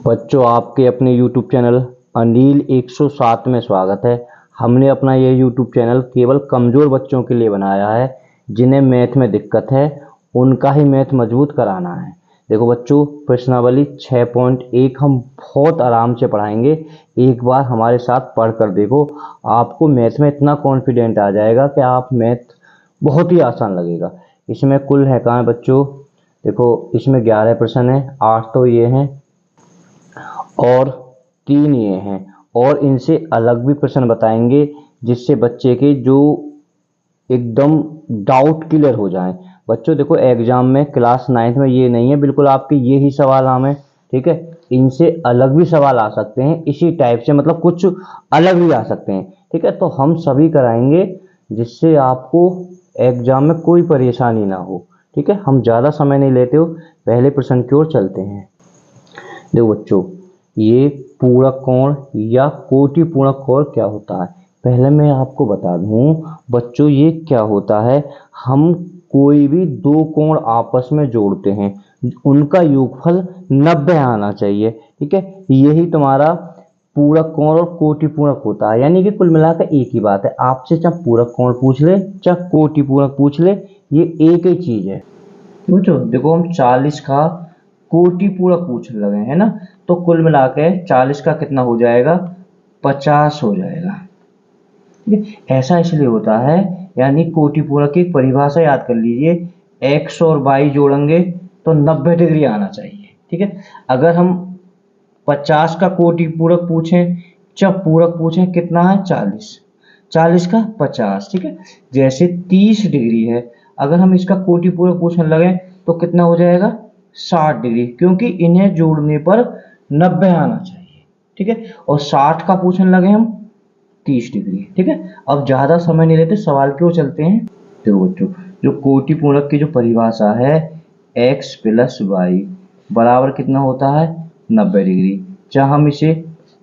बच्चों, आपके अपने YouTube चैनल अनिल 107 में स्वागत है। हमने अपना ये YouTube चैनल केवल कमज़ोर बच्चों के लिए बनाया है, जिन्हें मैथ में दिक्कत है, उनका ही मैथ मजबूत कराना है। देखो बच्चों, प्रश्नावली 6.1 हम बहुत आराम से पढ़ाएंगे। एक बार हमारे साथ पढ़ कर देखो, आपको मैथ में इतना कॉन्फिडेंट आ जाएगा कि आप मैथ बहुत ही आसान लगेगा। इसमें कुल है कहाँ बच्चों, देखो इसमें 11 प्रश्न है, 8 तो ये हैं और 3 ये हैं, और इनसे अलग भी प्रश्न बताएंगे जिससे बच्चे के जो एकदम डाउट क्लियर हो जाए। बच्चों देखो, एग्जाम में क्लास 9th में ये नहीं है बिल्कुल आपके ये ही सवाल आम है, ठीक है। इनसे अलग भी सवाल आ सकते हैं इसी टाइप से, मतलब कुछ अलग भी आ सकते हैं, ठीक है। तो हम सभी कराएंगे जिससे आपको एग्जाम में कोई परेशानी ना हो, ठीक है। हम ज़्यादा समय नहीं लेते हो, पहले प्रश्न की ओर चलते हैं। देखो बच्चों, ये पूरक कोण या कोटि पूरक कोण क्या होता है, पहले मैं आपको बता दूं बच्चों, ये क्या होता है। हम कोई भी दो कोण आपस में जोड़ते हैं, उनका योगफल 90 आना चाहिए, ठीक है। यही तुम्हारा पूरक कोण और कोटि पूरक होता है, यानी कि कुल मिलाकर एक ही बात है। आपसे चाहे पूरक कोण पूछ ले चाहे कोटि पूरक पूछ ले, ये एक ही चीज है। समझो, देखो हम 40 का कोटि पूरक पूछने लगे हैं ना, तो कुल मिला के 40 का कितना हो जाएगा, 50 हो जाएगा। ऐसा इसलिए होता है, यानी कोटि पूरक की परिभाषा याद कर लीजिए, x और y जोड़ेंगे तो 90 डिग्री आना चाहिए, ठीक है। अगर हम 50 का कोटि पूरक पूछें, जब पूरक पूछें कितना है 40, 40 का 50, ठीक है। जैसे 30 डिग्री है, अगर हम इसका कोटि पूरक पूछने लगे तो कितना हो जाएगा 60 डिग्री, क्योंकि इन्हें जोड़ने पर 90 आना चाहिए, ठीक है। और 60 का पूछने लगे हम 30 डिग्री, ठीक है। अब ज्यादा समय नहीं लेते, सवाल की ओर चलते हैं। देखो बच्चों, जो कोटि पूरक की जो परिभाषा है, x प्लस वाई बराबर कितना होता है 90 डिग्री। चाहे हम इसे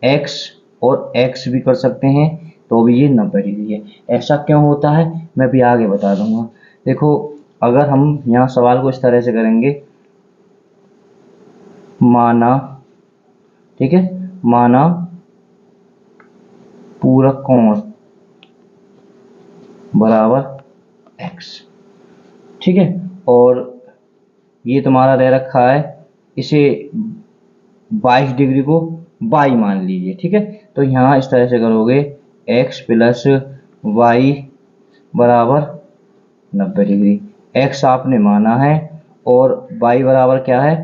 x और x भी कर सकते हैं तो भी ये 90 डिग्री है। ऐसा क्यों होता है मैं भी आगे बता दूंगा। देखो, अगर हम यहाँ सवाल को इस तरह से करेंगे, माना, ठीक है, माना पूरक कोण बराबर x, ठीक है। और ये तुम्हारा दे रखा है, इसे 22 डिग्री को y मान लीजिए, ठीक है। तो यहाँ इस तरह से करोगे, x प्लस वाई बराबर 90 डिग्री। x आपने माना है और y बराबर क्या है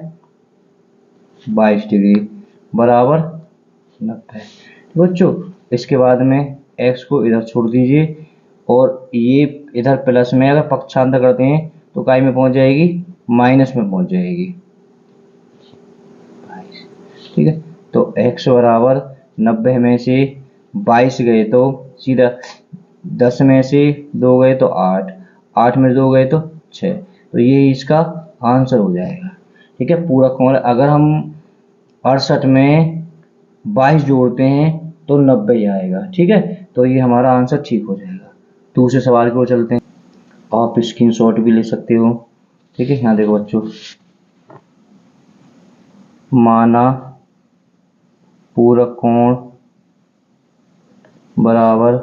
22 डिग्री बराबर 90। बच्चों, इसके बाद में x को इधर छोड़ दीजिए, और ये इधर प्लस में अगर पक्षांतर करते हैं तो काय में पहुंच जाएगी, माइनस में पहुंच जाएगी, ठीक है। तो x बराबर 90 में से 22 गए तो सीधा 10 में से 2 गए तो 8, 8 में 2 गए तो 6, तो ये इसका आंसर हो जाएगा, ठीक है। पूरक कोण अगर हम 68 में 22 जोड़ते हैं तो 90 आएगा, ठीक है। तो ये हमारा आंसर ठीक हो जाएगा। दूसरे सवाल की ओर चलते हैं, आप स्क्रीनशॉट भी ले सकते हो, ठीक है। यहाँ देखो बच्चों, माना पूरक कोण बराबर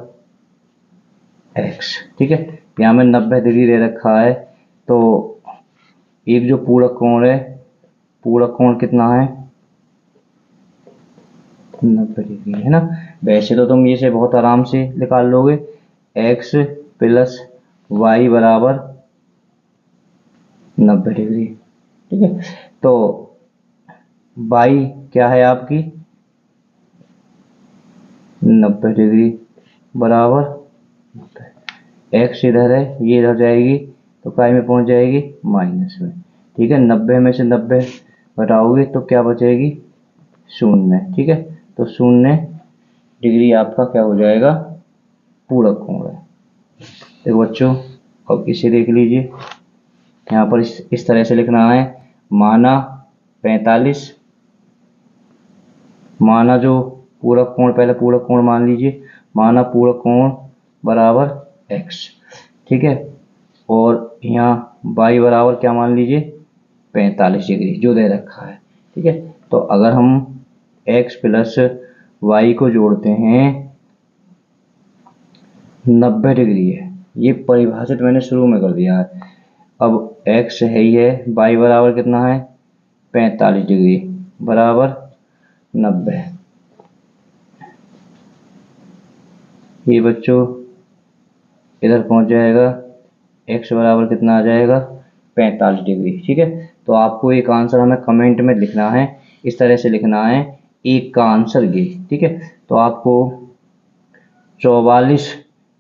x, ठीक है। यहाँ में 90 डिग्री दे रखा है, तो एक जो पूरक कोण है, पूरक कोण कितना है 90 डिग्री, है ना। वैसे तो तुम इसे बहुत आराम से निकाल लोगे, x प्लस वाई बराबर 90 डिग्री, ठीक है। तो y क्या है आपकी 90 डिग्री बराबर 90, x इधर है, ये इधर जाएगी तो काय में पहुंच जाएगी माइनस में, ठीक है। 90 में से 90 घटाओगे तो क्या बचेगी 0, ठीक है। तो 0 डिग्री आपका क्या हो जाएगा पूरक कोण है। देखो बच्चों, अब इसे देख लीजिए, यहाँ पर इस तरह से लिखना है, माना 45, माना जो पूरक कोण, पहले पूरक कोण मान लीजिए, माना पूरक कोण बराबर x, ठीक है। और यहाँ y बराबर क्या मान लीजिए 45 डिग्री जो दे रखा है, ठीक है। तो अगर हम x प्लस वाई को जोड़ते हैं 90 डिग्री है। ये परिभाषित मैंने शुरू में कर दिया है। अब x है ही है, y बराबर कितना है 45 डिग्री बराबर 90। ये बच्चों इधर पहुंच जाएगा, x बराबर कितना आ जाएगा 45 डिग्री। ठीक है, तो आपको एक आंसर हमें कमेंट में लिखना है, इस तरह से लिखना है एक का आंसर ये। ठीक है, तो आपको 44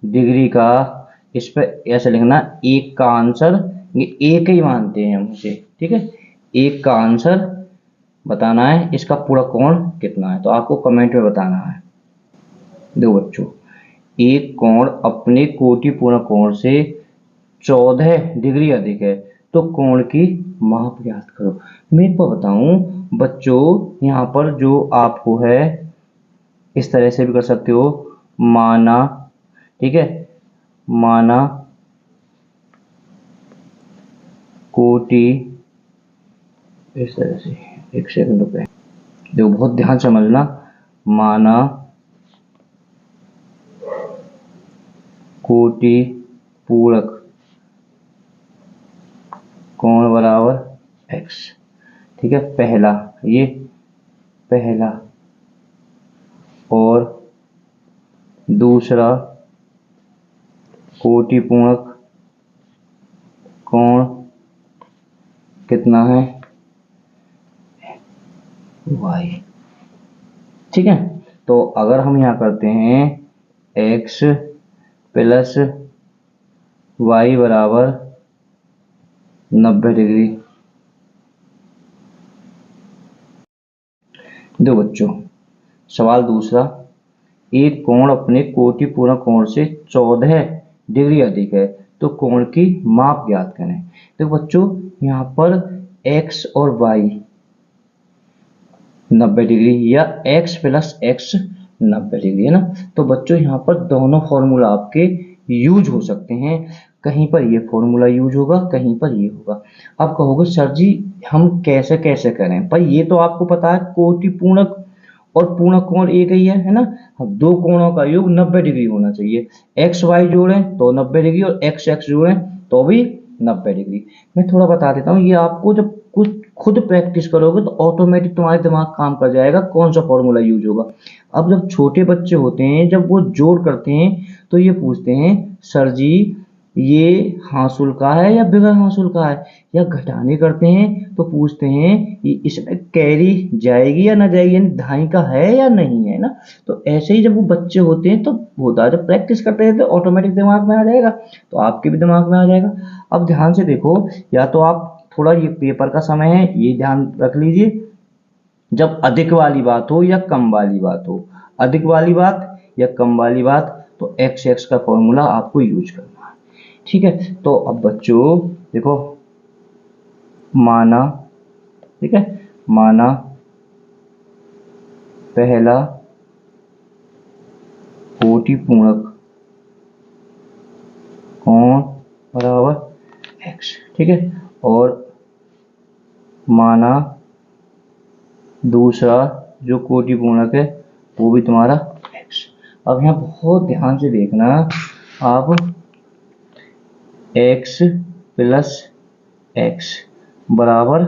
डिग्री का इस पर ऐसे लिखना, एक का आंसर, ये एक ही मानते हैं हम उसे। ठीक है, एक का आंसर बताना है, इसका पूरा कोण कितना है, तो आपको कमेंट में बताना है। दो बच्चों, एक कोण अपने कोटिपूर्ण कोण से 14 डिग्री अधिक है तो कोण की माप ज्ञात करो। मैं आपको बताऊं बच्चों, यहाँ पर जो आपको है इस तरह से भी कर सकते हो, माना, ठीक है, माना कोटि, इस तरह से, एक सेकंड रुपए, देखो बहुत ध्यान समझना, माना कोटि पूरक कोण बराबर x। ठीक है, पहला, ये पहला, और दूसरा कोटि पूरक कोण कितना है y। ठीक है, तो अगर हम यहाँ करते हैं x प्लस वाई बराबर 90 डिग्री। दो बच्चों, सवाल दूसरा, एक कोण अपने कोटिपूर्ण कोण से 14 डिग्री अधिक है तो कोण की माप ज्ञात करें। तो बच्चों यहाँ पर x और y 90 डिग्री या x प्लस x 90 डिग्री है ना, तो बच्चों यहाँ पर दोनों फॉर्मूला आपके यूज हो सकते हैं। कहीं पर ये फॉर्मूला यूज होगा, कहीं पर ये होगा। अब कहोगे सर जी हम कैसे कैसे करें, पर ये तो आपको पता है कोटि पूर्णक और पूर्णक कोण एक ही है ना। अब दो कोणों का योग 90 डिग्री होना चाहिए, एक्स वाई जोड़ें तो 90 डिग्री और एक्स एक्स जोड़ें तो भी 90 डिग्री। मैं थोड़ा बता देता हूँ, ये आपको जब कुछ खुद प्रैक्टिस करोगे तो ऑटोमेटिक तुम्हारे दिमाग काम कर जाएगा कौन सा फॉर्मूला यूज होगा। अब जब छोटे बच्चे होते हैं, जब वो जोड़ करते हैं तो ये पूछते हैं सर जी ये हासिल का है या बगैर हासिल का है, या घटाने करते हैं तो पूछते हैं ये इसमें कैरी जाएगी या ना जाएगी, यानी धाई का है या नहीं है ना। तो ऐसे ही जब वो बच्चे होते हैं तो होता है, जब प्रैक्टिस करते हैं तो ऑटोमेटिक दिमाग में आ जाएगा, तो आपके भी दिमाग में आ जाएगा। अब ध्यान से देखो, या तो आप थोड़ा, ये पेपर का समय है ये ध्यान रख लीजिए, जब अधिक वाली बात हो या कम वाली बात हो, अधिक वाली बात या कम वाली बात, तो एक्स एक्स का फॉर्मूला आपको यूज करना है। ठीक है, तो अब बच्चों देखो, माना, ठीक है, माना पहला कोटि पूरक कोण बराबर एक्स। ठीक है, और माना दूसरा जो कोटि पूर्णक है वो भी तुम्हारा x। अब यहाँ बहुत ध्यान से देखना, आप x प्लस x बराबर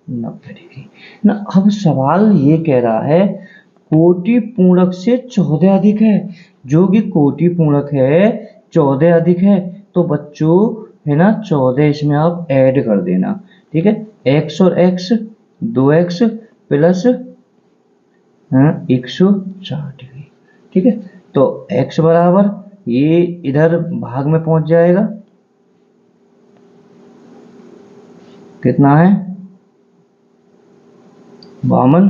90 डिग्री ना। अब सवाल ये कह रहा है कोटि पूर्णक से 14 अधिक है, जो कि कोटि पूर्णक है 14 अधिक है, तो बच्चों है ना 14 इसमें आप ऐड कर देना। ठीक है, x और x 2x प्लस 104 डिग्री। ठीक है, तो x बराबर ये इधर भाग में पहुंच जाएगा, कितना है 52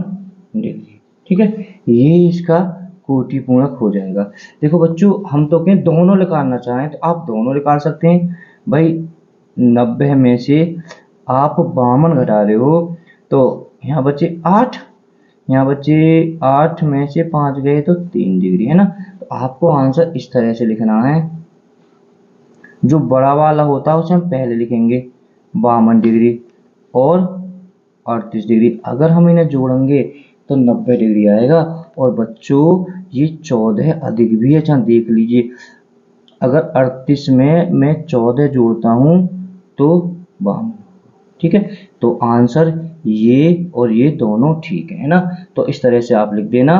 डिग्री। ठीक है, ये इसका कोटि पूर्णक हो जाएगा। देखो बच्चों हम तो कहें दोनों निकालना चाहें तो आप दोनों निकाल सकते हैं भाई, 90 में से आप 52 घटा रहे हो तो यहाँ बचे 8, यहाँ बचे 8 में से 5 गए तो 3 डिग्री है ना। तो आपको आंसर इस तरह से लिखना है, जो बड़ा वाला होता है उसे हम पहले लिखेंगे 52 डिग्री और 38 डिग्री। अगर हम इन्हें जोड़ेंगे तो 90 डिग्री आएगा। और बच्चों ये 14 अधिक भी है, अच्छा देख लीजिए, अगर 38 में मैं 14 जोड़ता हूँ तो 52, ठीक है। तो आंसर ये और ये दोनों ठीक है ना। तो इस तरह से आप लिख देना।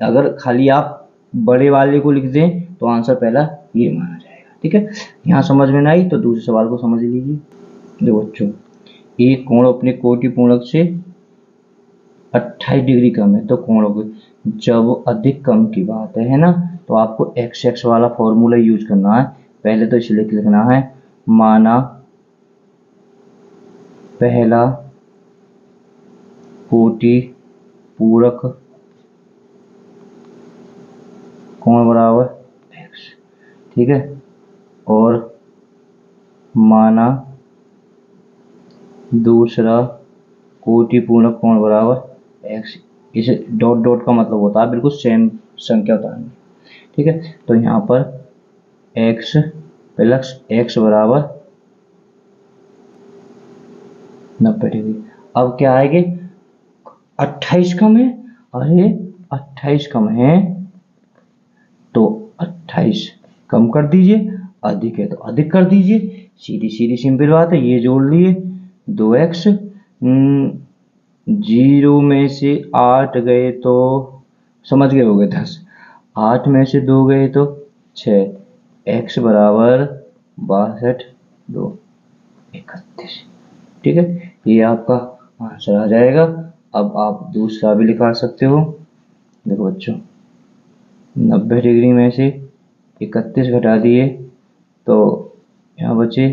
अगर खाली आप बड़े वाले को लिख दें तो आंसर पहला ये माना जाएगा, ठीक है। यहाँ समझ में ना आई तो दूसरे सवाल को समझ लीजिए। देखो बच्चों, एक कोण अपने कोटि पूर्णक से 28 डिग्री कम है तो कोणों की जब अधिक कम की बात है ना, तो आपको एक्स एक्स वाला फॉर्मूला यूज करना है। पहले तो इसलिए लिखना है माना पहला कोटि पूरक कोण बराबर एक्स, ठीक है। और माना दूसरा कोटि पूरक कोण बराबर एक्स। इसे डॉट डॉट का मतलब होता है बिल्कुल सेम संख्या उतारनी, ठीक है। तो यहाँ पर x प्लस x बराबर 90 डिग्री। अब क्या आएंगे, 28 कम है, अरे 28 कम है तो 28 कम कर दीजिए, अधिक है तो अधिक कर दीजिए, सीधी सीधी सिंपल बात है। ये जोड़ लिए 2x, 0 में से 8 गए तो समझ गए होगे 10, 8 में से 2 गए तो 6, x बराबर 62, 2 31, ठीक है। ये आपका आंसर आ जाएगा। अब आप दूसरा भी लिखा सकते हो। देखो बच्चों, 90 डिग्री में से 31 घटा दिए तो यहाँ बचे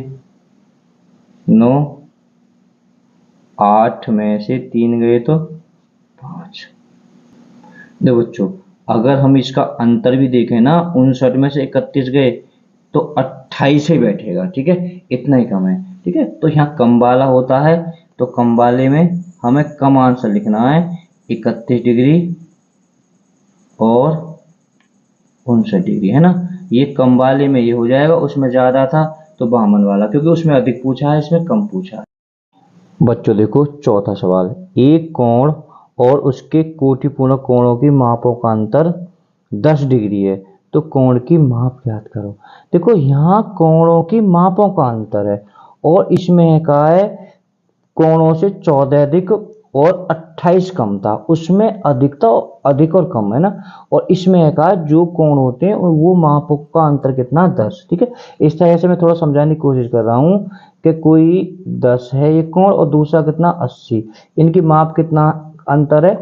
9, 8 में से 3 गए तो 5। देखो बच्चों, अगर हम इसका अंतर भी देखें ना, 59 में से 31 गए तो 28 ही बैठेगा, ठीक है, इतना ही कम है, ठीक है। तो यहाँ कम वाला होता है तो कम वाले में हमें कम आंसर लिखना है, 31 डिग्री और 59 डिग्री, है ना। ये कम वाले में ये हो जाएगा, उसमें ज़्यादा था तो 52 वाला, क्योंकि उसमें अधिक पूछा है, इसमें कम पूछा है। बच्चों देखो चौथा सवाल, एक कोण और उसके कोटिपूर्ण कोणों की मापों का अंतर 10 डिग्री है तो कोण की माप ज्ञात करो। देखो यहाँ कोणों की मापों का अंतर है और इसमें कहा है कोणों से 14 अधिक और 28 कम था, उसमें अधिक था, अधिक और कम है ना। और इसमें कहा जो कोण होते हैं वो मापों का अंतर कितना, 10, ठीक है। इस तरह से मैं थोड़ा समझाने की कोशिश कर रहा हूँ कि कोई 10 है ये कोण और दूसरा कितना 80, इनकी माप कितना अंतर है,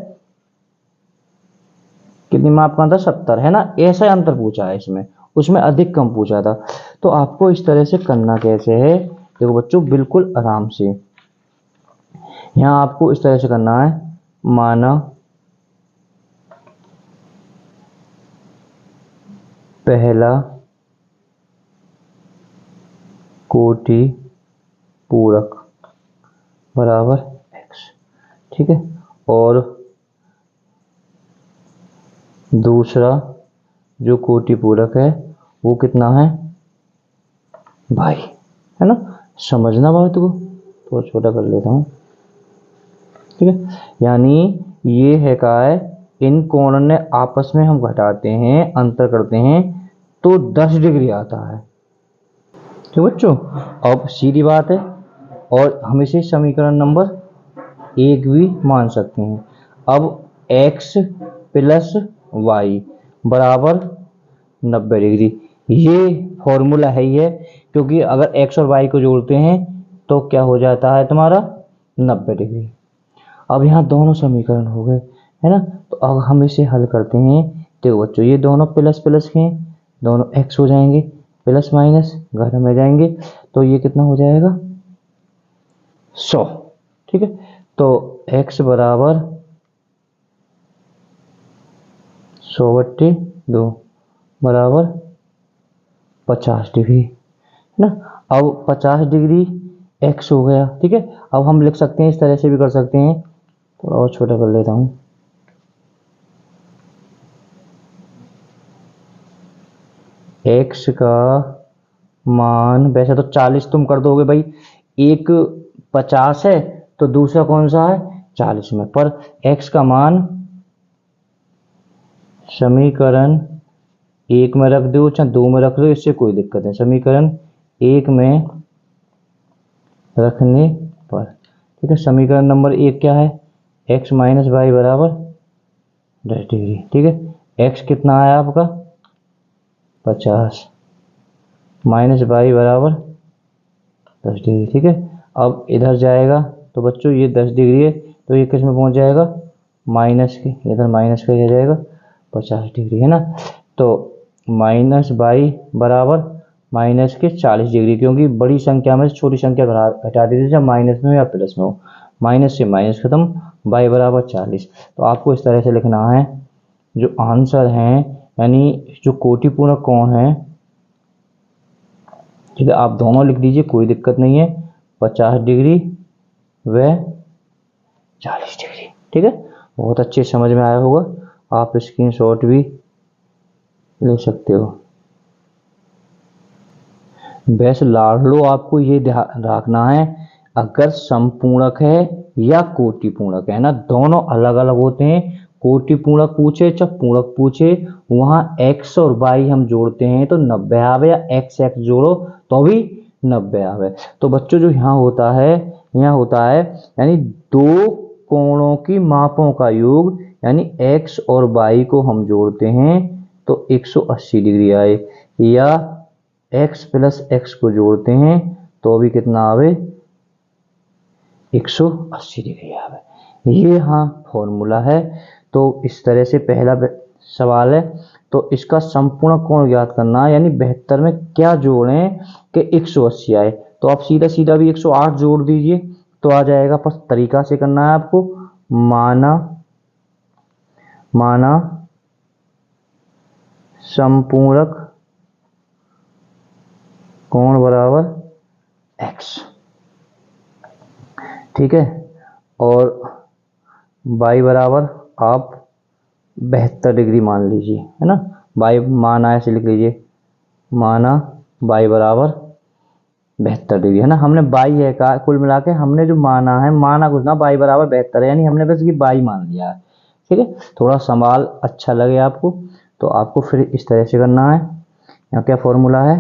कितनी माप का अंतर 70 है ना। ऐसा अंतर पूछा है इसमें, उसमें अधिक कम पूछा था। तो आपको इस तरह से करना कैसे है, देखो बच्चों बिल्कुल आराम से, यहाँ आपको इस तरह से करना है, माना पहला कोटि पूरक बराबर x, ठीक है। और दूसरा जो कोटि पूरक है वो कितना है y, है ना। समझना बात को, थोड़ा छोटा कर लेता हूँ, ठीक है। यानी ये है का है, इन कोणों ने आपस में हम घटाते हैं, अंतर करते हैं तो 10 डिग्री आता है, ठीक बच्चों। अब सीधी बात है और हम इसे समीकरण नंबर 1 भी मान सकते हैं। अब x प्लस y बराबर 90 डिग्री, ये फॉर्मूला है ही है, क्योंकि अगर x और y को जोड़ते हैं तो क्या हो जाता है तुम्हारा 90 डिग्री। अब यहाँ दोनों समीकरण हो गए, है ना। तो अब हम इसे हल करते हैं। देखो बच्चों, ये दोनों प्लस प्लस के हैं, दोनों x हो जाएंगे, प्लस माइनस घर में जाएंगे तो ये कितना हो जाएगा 100, ठीक है। तो x बराबर 100/2 बराबर 50 डिग्री, है ना। अब 50 डिग्री x हो गया, ठीक है। अब हम लिख सकते हैं, इस तरह से भी कर सकते हैं, थोड़ा और छोटा कर लेता हूँ, x का मान वैसे तो 40 तुम कर दोगे भाई, एक 50 है तो दूसरा कौन सा है 40 में, पर x का मान समीकरण एक में रख दो चाहे दो में रख दो, इससे कोई दिक्कत नहीं। समीकरण एक में रखने पर, ठीक है। समीकरण नंबर एक क्या है, x माइनस वाई बराबर 10 डिग्री, ठीक है। x कितना है आपका 50 माइनस वाई बराबर 10 डिग्री, ठीक है। अब इधर जाएगा तो बच्चों ये 10 डिग्री है तो ये किस में पहुंच जाएगा, माइनस के, इधर माइनस का हो जाएगा 50 डिग्री, है ना। तो माइनस बाई बराबर माइनस के 40 डिग्री, क्योंकि बड़ी संख्या में से छोटी संख्या घटा दी थी, जब माइनस में हो या प्लस में हो। माइनस से माइनस खत्म, बाई बराबर 40। तो आपको इस तरह से लिखना है जो आंसर है, यानी जो कोटिपूर्ण कोण है, ठीक है। आप दोनों लिख दीजिए, कोई दिक्कत नहीं है, 50 डिग्री व 40 डिग्री, ठीक है। बहुत अच्छे समझ में आया होगा, आप स्क्रीनशॉट भी ले सकते हो। वैसे लाडलो आपको ये ध्यान रखना है, अगर संपूर्णक है या कोटिपूर्णक है ना, दोनों अलग अलग होते हैं। कोटिपूर्णक पूछे चाहे पूर्णक पूछे, वहां x और y हम जोड़ते हैं तो 90 आवे, या x x जोड़ो तो भी 90 आवे। तो बच्चों जो यहाँ होता है यानी दो कोणों की मापों का योग, यानी x और y को हम जोड़ते हैं तो 180 डिग्री आए, या x प्लस x को जोड़ते हैं तो भी कितना आवे, 180 डिग्री आवे। ये हाँ फॉर्मूला है। तो इस तरह से पहला सवाल है, तो इसका संपूर्ण कोण ज्ञात करना है, यानी 72 में क्या जोड़ें कि 180 आए। तो आप सीधा सीधा भी 108 जोड़ दीजिए तो आ जाएगा, पर तरीका से करना है आपको। माना संपूरक कोण बराबर x, ठीक है। और y बराबर आप 72 डिग्री मान लीजिए, है ना। y माना ऐसे लिख लीजिए, माना y बराबर 72 डिग्री, है ना। हमने y है का कुल मिला के हमने जो माना है, माना कुछ ना, y बराबर 72 है, यानी हमने बस ये y मान लिया है, ठीक है। थोड़ा सवाल अच्छा लगे आपको तो आपको फिर इस तरह से करना है। यहाँ क्या फॉर्मूला है,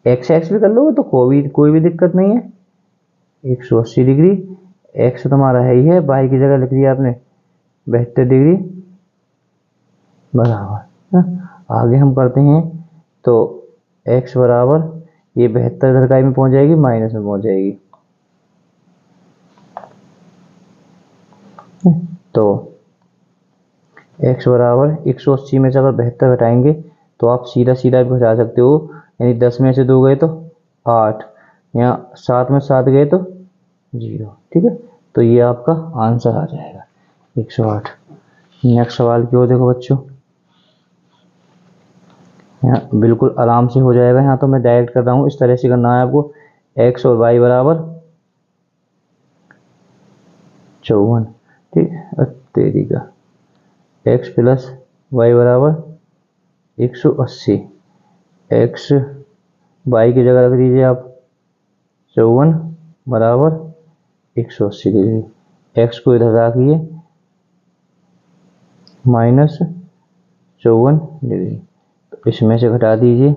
x x भी कर लोगे तो कोई भी दिक्कत नहीं है। 180 डिग्री, x तुम्हारा है ही है, y की जगह लिख दिया आपने 72 डिग्री बराबर। आगे हम करते हैं तो x बराबर ये 72 इधर का में पहुंच जाएगी, माइनस में पहुंच जाएगी। तो x बराबर 180 में से अगर 72 घटाएंगे तो आप सीधा सीधा भी घटा सकते हो, यानी 10 में से 2 गए तो 8, यहाँ 7 में 7 गए तो 0, ठीक है। तो ये आपका आंसर आ जाएगा 108। नेक्स्ट सवाल की ओर देखो बच्चों, यहाँ बिल्कुल आराम से हो जाएगा। यहाँ तो मैं डायरेक्ट कर रहा हूँ, इस तरह से करना है आपको। x और y बराबर 54, ठीक है। तेरी का x प्लस वाई बराबर 180, x y की जगह रख दीजिए आप 54 बराबर 180 डिग्री, x को इधर रखिए माइनस 54 डिग्री। तो इसमें से घटा दीजिए,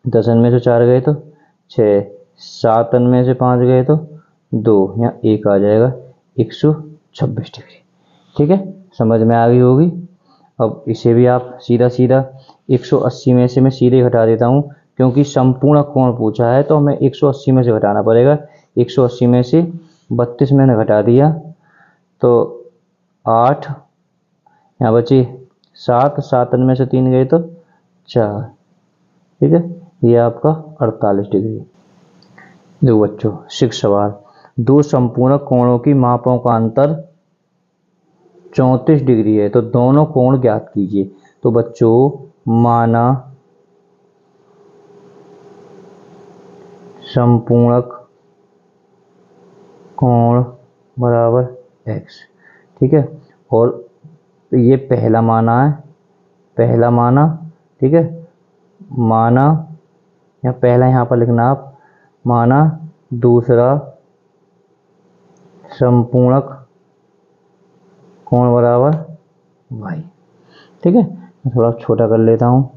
10 में से 4 गए तो 6, 7 में से 5 गए तो 2, यहाँ 1 आ जाएगा 126 डिग्री, ठीक है। समझ में आ गई होगी। अब इसे भी आप सीधा सीधा 180 में से मैं सीधे घटा देता हूँ, क्योंकि संपूर्ण कोण पूछा है तो हमें 180 में से घटाना पड़ेगा। 180 में से 32 मैंने घटा दिया तो 8, यहाँ बची 7, 7 में से 3 गए तो 4, ठीक है। ये आपका 48 डिग्री। देखो बच्चों 6 सवाल, दो संपूर्ण कोणों की मापों का अंतर 34 डिग्री है, तो दोनों कोण ज्ञात कीजिए। तो बच्चों माना संपूर्णक कोण बराबर x, ठीक है। और ये पहला माना है, पहला माना, ठीक है। माना या पहला यहाँ पर लिखना आप, माना दूसरा संपूर्णक कोण बराबर y, ठीक है, मैं थोड़ा छोटा कर लेता हूँ।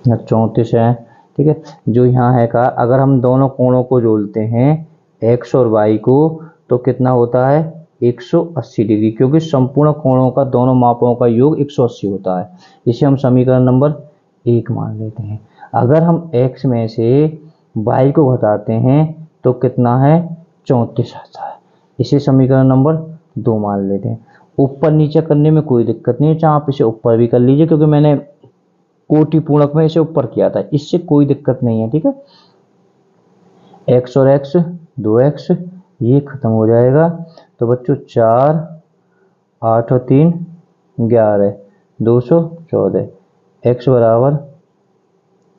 34 है। ठीक है, जो यहाँ है का अगर हम दोनों कोणों को जोड़ते हैं x और y को तो कितना होता है 180 डिग्री, क्योंकि संपूर्ण कोणों का दोनों मापों का योग 180 होता है। इसे हम समीकरण नंबर 1 मान लेते हैं। अगर हम x में से y को घटाते हैं तो कितना है 34 आता है। इसे समीकरण नंबर 2 मान लेते हैं। ऊपर नीचे करने में कोई दिक्कत नहीं है, चाहे आप इसे ऊपर भी कर लीजिए, क्योंकि मैंने कोटि पूर्णक में इसे ऊपर किया था, इससे कोई दिक्कत नहीं है। ठीक है, x और x 2x ये खत्म हो जाएगा, तो बच्चों 4 8 और 3 11 214 x बराबर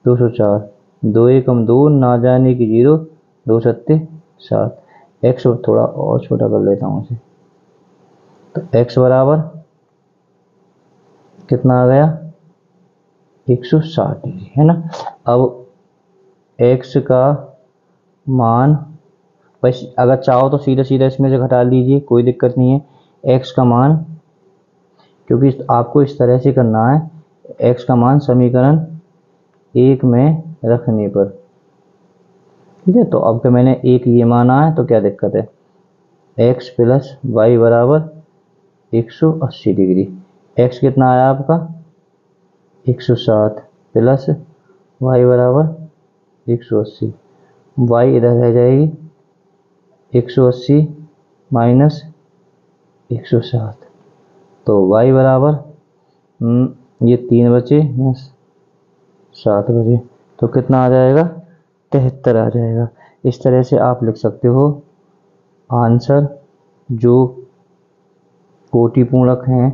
204, 2 एकम 2 ना जाने की 0, 2 सत्ते 7। x थोड़ा और छोटा कर लेता हूँ इसे, तो x बराबर कितना आ गया 160 डिग्री, है ना। अब x का मान बस अगर चाहो तो सीधा सीधा इसमें से घटा लीजिए, कोई दिक्कत नहीं है। x का मान, क्योंकि आपको इस तरह से करना है, x का मान समीकरण 1 में रखने पर। ठीक है, तो अब के मैंने एक ये माना है तो क्या दिक्कत है, x प्लस वाई बराबर 180 डिग्री। x कितना आया आपका 160 प्लस वाई बराबर 180, वाई इधर रह जाएगी 180 माइनस 160, तो y बराबर ये 3 बचे या 7 बचे, तो कितना आ जाएगा 73 आ जाएगा। इस तरह से आप लिख सकते हो आंसर जो कोटि पूर्णक हैं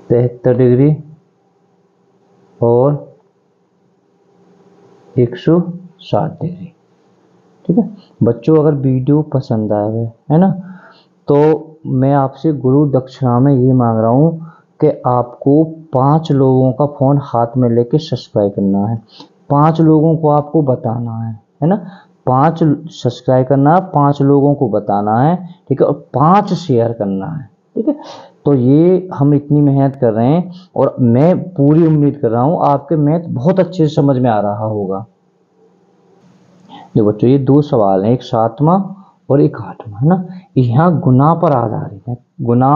73 डिग्री और 160 डिग्री। ठीक है बच्चों, अगर वीडियो पसंद आए है ना, तो मैं आपसे गुरु दक्षिणा में ये मांग रहा हूँ कि आपको 5 लोगों का फोन हाथ में लेके सब्सक्राइब करना है, 5 लोगों को आपको बताना है ना, 5 सब्सक्राइब करना है, 5 लोगों को बताना है। ठीक है, और 5 शेयर करना है। ठीक है, तो ये हम इतनी मेहनत कर रहे हैं और मैं पूरी उम्मीद कर रहा हूँ आपके मैथ बहुत अच्छे से समझ में आ रहा होगा। देखो बच्चों, ये 2 सवाल हैं, एक 7वां और एक 8वां, है ना। यहाँ गुना पर आधारित है, गुना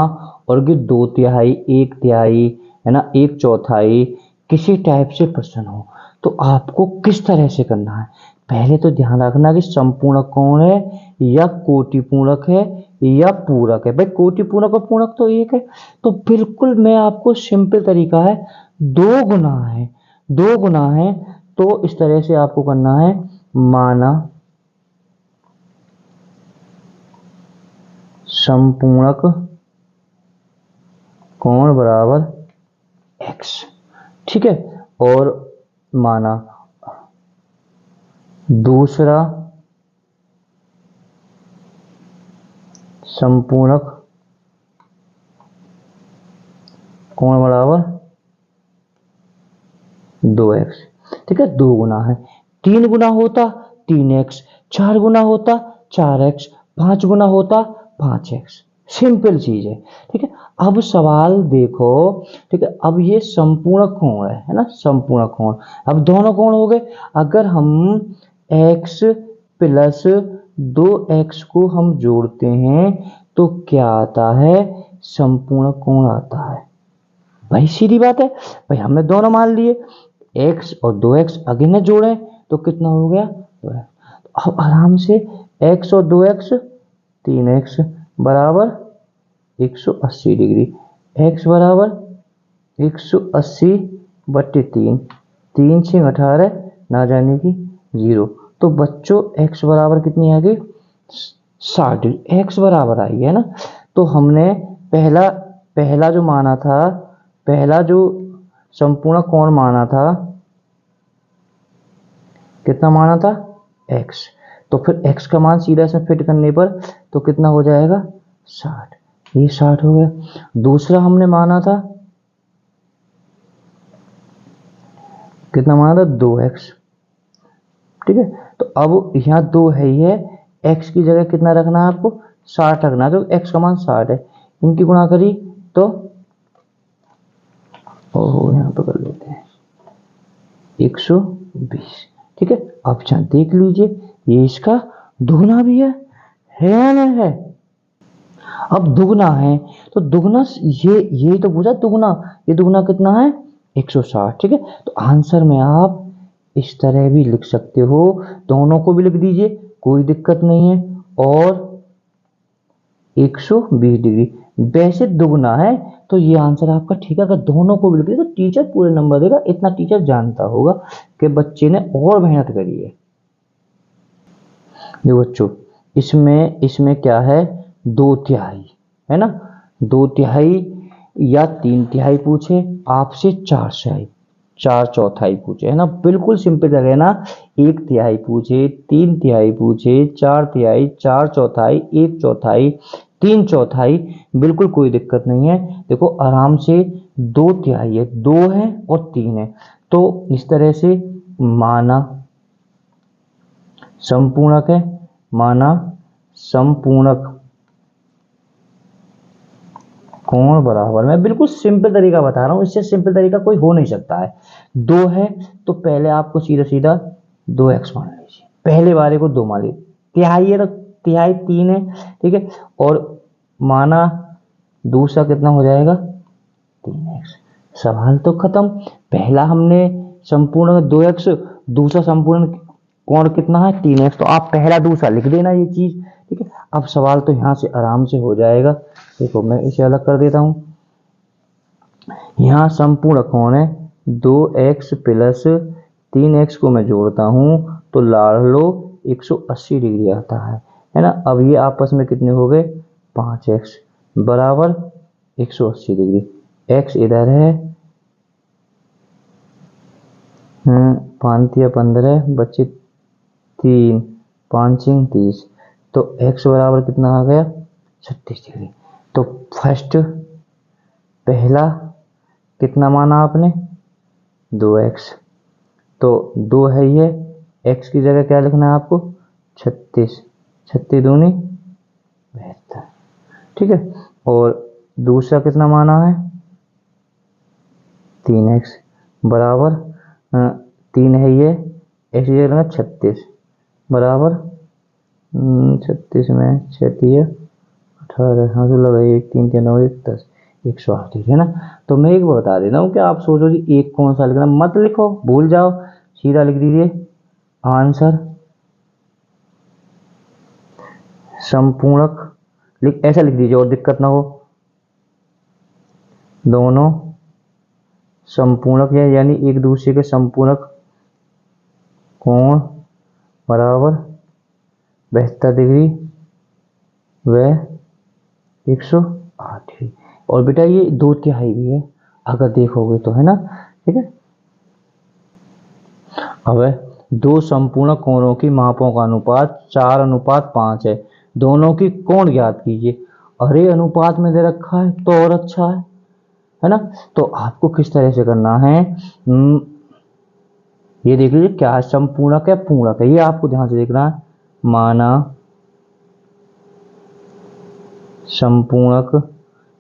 और कि 2 तिहाई 1 तिहाई, है ना, 1 चौथाई, किसी टाइप से प्रश्न हो तो आपको किस तरह से करना है। पहले तो ध्यान रखना कि संपूर्णक कौन है या कोटि पूर्णक है या पूरक है। भाई कोटि पूर्णक और पूरक तो एक है, तो बिल्कुल मैं आपको सिंपल तरीका है, 2 गुना है, 2 गुना है, तो इस तरह से आपको करना है। माना संपूर्णक कोण बराबर x, ठीक है, और माना दूसरा संपूर्णक कोण बराबर 2x। ठीक है, 2 गुना है, 3 गुना होता 3x, 4 गुना होता 4x, 5 गुना होता 5x। सिंपल चीज है। ठीक है, अब सवाल देखो। ठीक है, अब ये संपूर्ण कोण है ना, संपूर्ण कोण। अब दोनों कोण हो गए, अगर हम x प्लस 2x को हम जोड़ते हैं तो क्या आता है, संपूर्ण कोण आता है। भाई सीधी बात है, भाई हमने दोनों मान लिए, x और 2x अगर न जोड़े तो कितना हो गया 2x। अब आराम से x और 2x 3x बराबर 180 डिग्री, x बराबर 180 बट्टे 3, 3 से 18 ना जाने की 0, तो बच्चों x बराबर कितनी आ गई 60 डिग्री, x बराबर आई है ना। तो हमने पहला जो माना था, पहला जो संपूर्ण कोण माना था, कितना माना था x, तो फिर x का मान सीधा इसमें फिट करने पर तो कितना हो जाएगा 60, ये 60 हो गया। दूसरा हमने माना था, कितना माना था 2x। ठीक है, तो अब यहाँ 2 है ही है, x की जगह कितना रखना है आपको 60 रखना है, तो x का मान 60 है। इनकी गुणा करी तो यहाँ पे कर लेते हैं 120। ठीक है, अब यहाँ देख लीजिए ये इसका दुगना भी है या नहीं है। अब दुगना है तो दुगना ये तो पूछा दुगना, ये दुगना कितना है 160। ठीक है, तो आंसर में आप इस तरह भी लिख सकते हो, दोनों को भी लिख दीजिए, कोई दिक्कत नहीं है। और 120 डिग्री वैसे दुगना है तो ये आंसर आपका ठीक है। अगर दोनों को भी लिख दिए तो टीचर पूरे नंबर देगा, इतना टीचर जानता होगा कि बच्चे ने और मेहनत करी है। देखो बच्चों, इसमें क्या है, 2/3 है ना, 2/3 या 3/3 पूछे आपसे, 4/4 पूछे है ना, बिल्कुल सिंपल जगह ना। 1/3 पूछे, 3/3 पूछे, 4/3, 4/4, 1/4, 3/4, बिल्कुल कोई दिक्कत नहीं है। देखो आराम से 2/3 है, 2 है और 3 है, तो इस तरह से माना संपूर्णक है, माना संपूर्णक कोण बराबर, मैं बिल्कुल सिंपल तरीका बता रहा हूं, इससे सिंपल तरीका कोई हो नहीं सकता है। 2 है तो पहले आपको सीधा सीधा 2x मान लीजिए, पहले वाले को 2 मान लीजिए, तिहाई है तो तिहाई 3 है। ठीक है, और माना दूसरा कितना हो जाएगा 3x। सवाल तो खत्म। पहला हमने संपूर्ण 2x, दूसरा संपूर्ण कोण कितना है 3x, तो आप पहला दूसरा लिख देना ये चीज। ठीक है, अब सवाल तो यहाँ से आराम से हो जाएगा। देखो मैं इसे अलग कर देता हूँ, यहाँ संपूर्ण कोण है 2x प्लस 3x को मैं जोड़ता हूँ तो लाड़ लो 180 डिग्री आता है ना। अब ये आपस में कितने हो गए 5x बराबर 180 डिग्री। x इधर है, 5 या 15 बच्चे 3, 5 30, तो x बराबर कितना आ गया 36 डिग्री। तो फर्स्ट पहला कितना माना आपने 2x, तो 2 है ये, x की जगह क्या लिखना है आपको 36, 36 दूनी 72। ठीक है, और दूसरा कितना माना है 3x बराबर 3 है ये, x की जगह 36 बराबर 36 में 6 18, हाँ तो लगा 1 3 3 9 1 10, 108 है ना। तो मैं एक बता देता हूँ कि आप सोचो जी एक कौन सा लिखना, मत लिखो, भूल जाओ, सीधा लिख दीजिए आंसर संपूर्णक, ऐसा लिख दीजिए और दिक्कत ना हो। दोनों संपूर्णक यानी एक दूसरे के संपूर्णक कोण बराबर 72 डिग्री व 108 डिग्री। और बेटा ये 2/3 भी है अगर देखोगे तो, है ना। ठीक है, अब दो संपूर्ण कोणों की मापों का अनुपात 4:5 है, दोनों की कोण ज्ञात कीजिए। अरे अनुपात में दे रखा है तो और अच्छा है ना। तो आपको किस तरह से करना है, ये देख लीजिए क्या है, संपूर्णक है पूर्णक है, ये आपको ध्यान से देखना है। माना संपूर्णक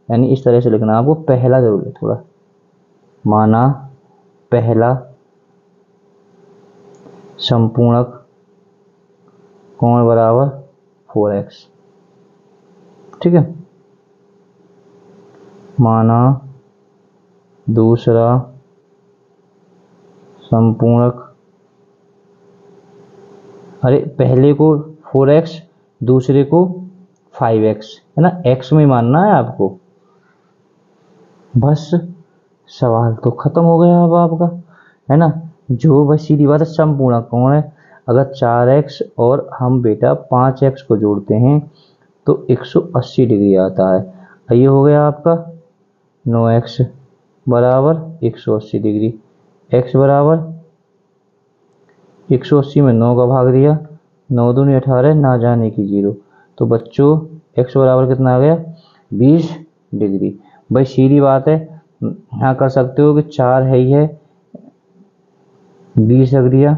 यानी इस तरह से लिखना है आपको, पहला जरूर थोड़ा, माना पहला संपूर्णक कोण बराबर 4x। ठीक है, माना दूसरा संपूर्णक, अरे पहले को 4x दूसरे को 5x है ना, x में मानना है आपको। बस सवाल तो खत्म हो गया अब आपका, है ना। जो बस सीधी बात है, संपूर्णक कोण है, अगर 4x और हम बेटा 5x को जोड़ते हैं तो 180 डिग्री आता है। ये हो गया आपका 9x बराबर 180 डिग्री। x बराबर 180 में 9 का भाग दिया, 9 दूनी 18, ना जाने की 0, तो बच्चों x बराबर कितना आ गया 20 डिग्री। भाई सीधी बात है, यहाँ कर सकते हो कि 4 है ही है, 20 रख दिया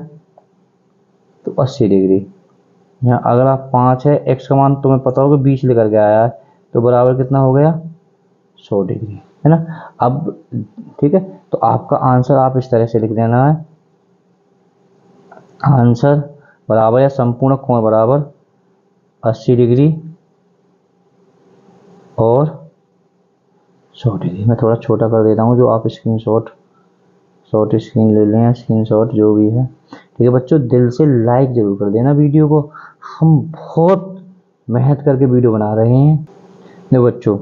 तो 80 डिग्री। यहाँ अगला 5 है, x का मान तुम्हें पता होगा 20 लेकर के आया है, तो बराबर कितना हो गया 100 डिग्री, है ना। अब ठीक है, तो आपका आंसर आप इस तरह से लिख देना है, आंसर बराबर या संपूर्ण कोण बराबर 80 डिग्री और 100 डिग्री। मैं थोड़ा छोटा कर देता हूँ, जो आप स्क्रीनशॉट शॉर्ट स्क्रीन ले लें, स्क्रीनशॉट जो भी है। ठीक है बच्चों, दिल से लाइक जरूर कर देना वीडियो को, हम बहुत मेहनत करके वीडियो बना रहे हैं। देखो बच्चों,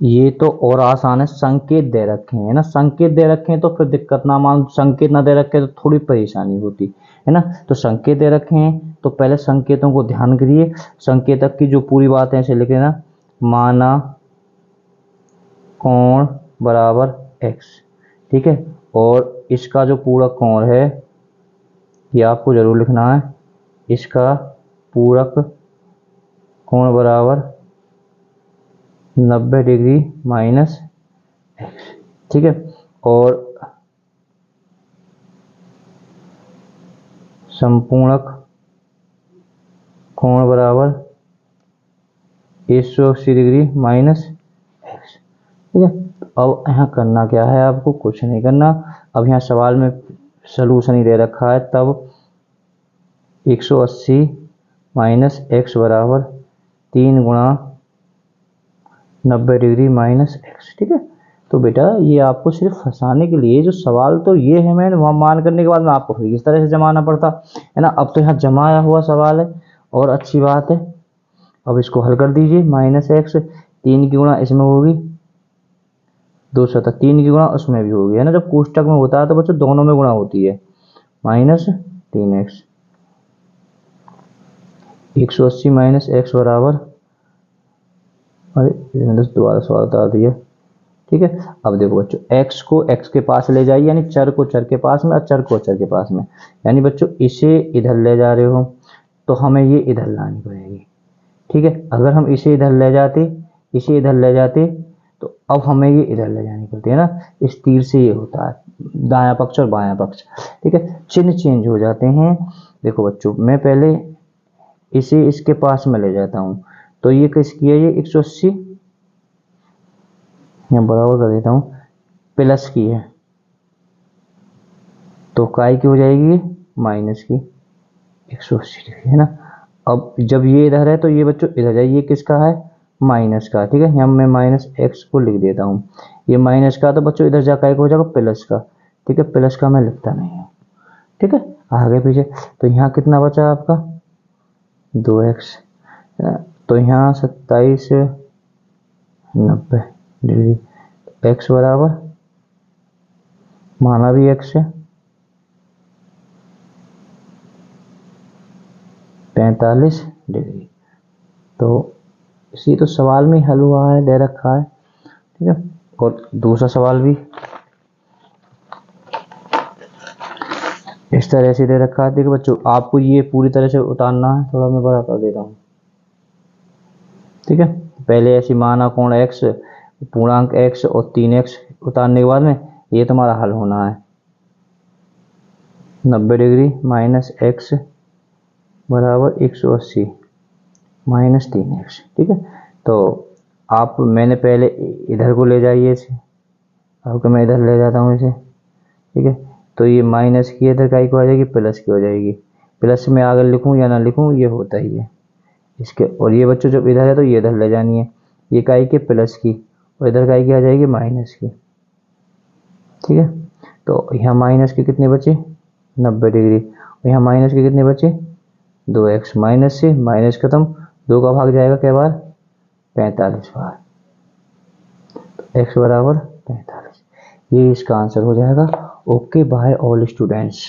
ये तो और आसान है, संकेत दे रखे हैं ना, संकेत दे रखे हैं तो फिर दिक्कत ना मान, संकेत ना दे रखे तो थोड़ी परेशानी होती है ना। तो संकेत दे रखे हैं तो पहले संकेतों को ध्यान करिए, संकेतक की जो पूरी बात है इसे लिख लेना, माना कोण बराबर x, ठीक है। और इसका जो पूरक कोण है ये आपको जरूर लिखना है, इसका पूरक कोण बराबर 90 डिग्री माइनस x, ठीक है। और संपूर्णक कोण बराबर 180 डिग्री माइनस x, ठीक है। अब यहाँ करना क्या है, आपको कुछ नहीं करना। अब यहाँ सवाल में सलूशन ही दे रखा है, तब 180 माइनस x बराबर 3 गुणा 90 डिग्री माइनस x, ठीक है। तो बेटा ये आपको सिर्फ फंसाने के लिए, जो सवाल तो ये है, मैंने वहाँ मान करने के बाद में आपको फिर इस तरह से जमाना पड़ता है ना। अब तो यहाँ जमाया हुआ सवाल है और अच्छी बात है। अब इसको हल कर दीजिए, माइनस x 3 की गुणा इसमें होगी 200, 3 की गुणा उसमें भी होगी, है ना। जब कोष्टक में होता है तो बच्चों दोनों में गुणा होती है, माइनस 3x 180 माइनस x बराबर, अरे दोबारा सवाल बता दिया, ठीक है। अब देखो बच्चों, x को x के पास ले जाइए, यानी चर को चर के पास में और चर को चर के पास में, यानी बच्चों इसे इधर ले जा रहे हो तो हमें ये इधर लानी पड़ेगी, ठीक है। अगर हम इसे इधर ले जाते, इसे इधर ले जाते, तो अब हमें ये इधर ले जानी पड़ती है ना। इस तीर से ये होता है दायां पक्ष और बायां पक्ष, ठीक है, चिन्ह चेंज हो जाते हैं। देखो बच्चों, मैं पहले इसे इसके पास में ले जाता हूँ, तो ये किसकी है, ये 180 यहाँ बराबर कर देता हूँ, प्लस की है, तो काय की हो जाएगी माइनस की 180 डिग्री, है ना। अब जब ये इधर है तो ये बच्चों इधर जाए, ये किसका है, माइनस का, ठीक है। यहाँ मैं माइनस x को लिख देता हूँ, ये माइनस का तो बच्चों इधर जाकर हो जाएगा प्लस का, ठीक है। प्लस का मैं लिखता नहीं हूँ, ठीक है, आगे पीछे। तो यहाँ कितना बचा आपका 2x, तो यहाँ 27 90 डिग्री, x बराबर माना भी x है 45 डिग्री। तो इसी तो सवाल में हल हुआ है, दे रखा है, ठीक है। और दूसरा सवाल भी इस तरह से दे रखा है। देखो बच्चों, आपको ये पूरी तरह से उतारना है, थोड़ा मैं बड़ा कर देता हूँ, ठीक है। पहले ऐसी माना कोण x, पूर्णांक x और 3x उतारने के बाद में ये तुम्हारा हल होना है, 90 डिग्री माइनस x बराबर 180 माइनस 3x, ठीक है। तो आप, मैंने पहले इधर को ले जाइए इसे, आपको मैं इधर ले जाता हूँ इसे, ठीक है। तो ये माइनस की इधर का हो जाएगी, प्लस की हो जाएगी, प्लस में आगे लिखूँ या ना लिखूँ ये होता ही है इसके। और ये बच्चों जब इधर है तो ये इधर ले जानी है, ये काई के प्लस की और इधर काई की आ जाएगी माइनस की, ठीक है। तो यहाँ माइनस के कितने बचे 90 डिग्री, और यहाँ माइनस के कितने बचे 2x, माइनस से माइनस खत्म, 2 का भाग जाएगा कई बार 45 बार, तो x बराबर 45, ये इसका आंसर हो जाएगा। Okay bye all students.